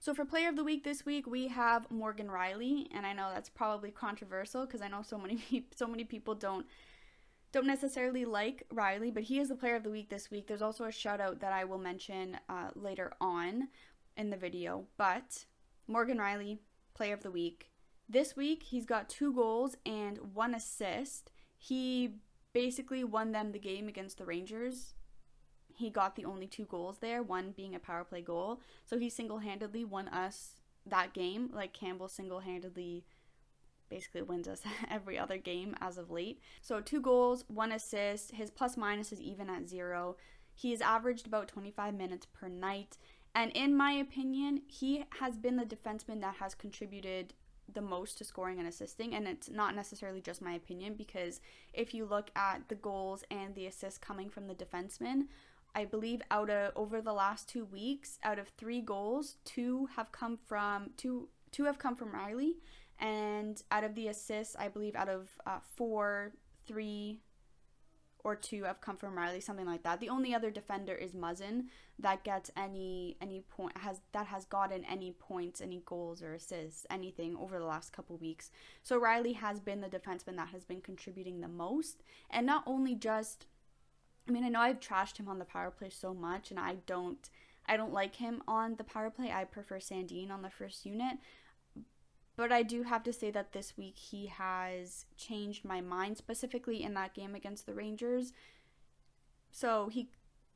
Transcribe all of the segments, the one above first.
So for player of the week this week, we have Morgan Rielly, and I know that's probably controversial because I know so many people don't necessarily like Rielly, but he is the player of the week this week. There's also a shout out that I will mention later on in the video, but Morgan Rielly, player of the week. This week, he's got 2 goals and 1 assist. He basically won them the game against the Rangers. He got the only 2 goals there, one being a power play goal. So he single-handedly won us that game. Like Campbell single-handedly basically wins us every other game as of late. So 2 goals, 1 assist. His plus minus is even at 0. He's averaged about 25 minutes per night. And in my opinion, he has been the defenseman that has contributed the most to scoring and assisting. And it's not necessarily just my opinion, because if you look at the goals and the assists coming from the defenseman, I believe over the last 2 weeks, out of 3 goals, 2 have come from Rielly. And out of the assists, I believe out of 4, 3 or 2 have come from Rielly, something like that. The only other defender is Muzzin that gets any point has gotten any points, any goals or assists, anything over the last couple weeks. So Rielly has been the defenseman that has been contributing the most, and not only just. I mean, I know I've trashed him on the power play so much, and I don't like him on the power play. I prefer Sandin on the first unit. But I do have to say that this week he has changed my mind, specifically in that game against the Rangers. So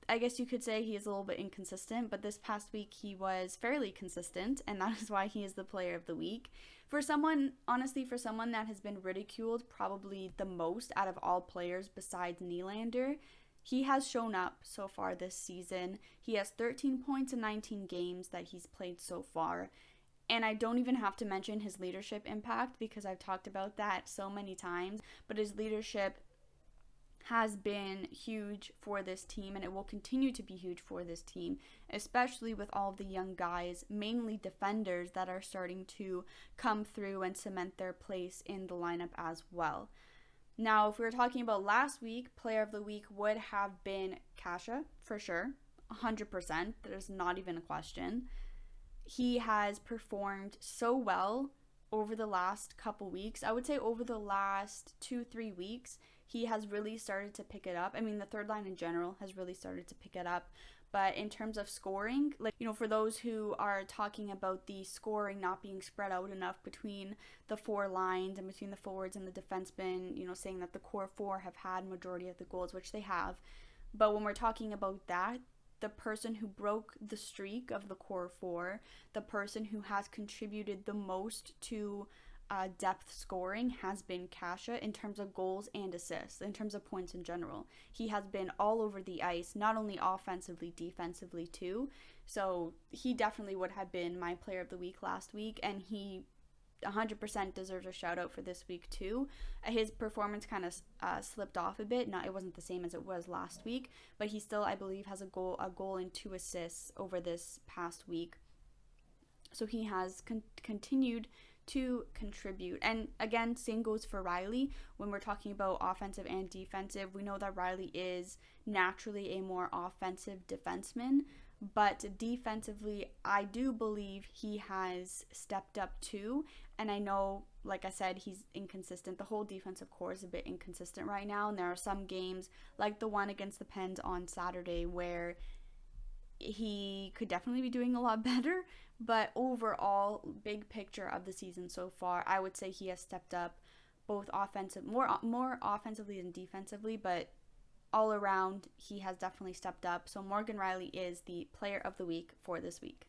I guess you could say he is a little bit inconsistent, but this past week he was fairly consistent, and that is why he is the player of the week. For someone that has been ridiculed probably the most out of all players besides Nylander, he has shown up so far this season. He has 13 points in 19 games that he's played so far. And I don't even have to mention his leadership impact, because I've talked about that so many times. But his leadership has been huge for this team, and it will continue to be huge for this team, especially with all of the young guys, mainly defenders, that are starting to come through and cement their place in the lineup as well. Now, if we were talking about last week, player of the week would have been Kasha, for sure, 100%. There's not even a question. He has performed so well over the last couple weeks. I would say over the last 2-3 weeks, he has really started to pick it up. I mean, the third line in general has really started to pick it up. But in terms of scoring, for those who are talking about the scoring not being spread out enough between the 4 lines and between the forwards and the defensemen, saying that the core 4 have had majority of the goals, which they have. But when we're talking about that, the person who broke the streak of the core 4, the person who has contributed the most to depth scoring has been Kasha in terms of goals and assists, in terms of points in general. He has been all over the ice, not only offensively, defensively too. So he definitely would have been my player of the week last week, and he 100% deserves a shout out for this week too. His performance kind of slipped off a bit. It wasn't the same as it was last week, but he still, I believe, has a goal and 2 assists over this past week. So he has continued to contribute. And again, same goes for Rielly. When we're talking about offensive and defensive, we know that Rielly is naturally a more offensive defenseman, but defensively, I do believe he has stepped up too. And I know, like I said, he's inconsistent. The whole defensive core is a bit inconsistent right now. And there are some games, like the one against the Pens on Saturday, where he could definitely be doing a lot better. But overall, big picture of the season so far, I would say he has stepped up both more offensively than defensively, but all around, he has definitely stepped up. So Morgan Rielly is the player of the week for this week.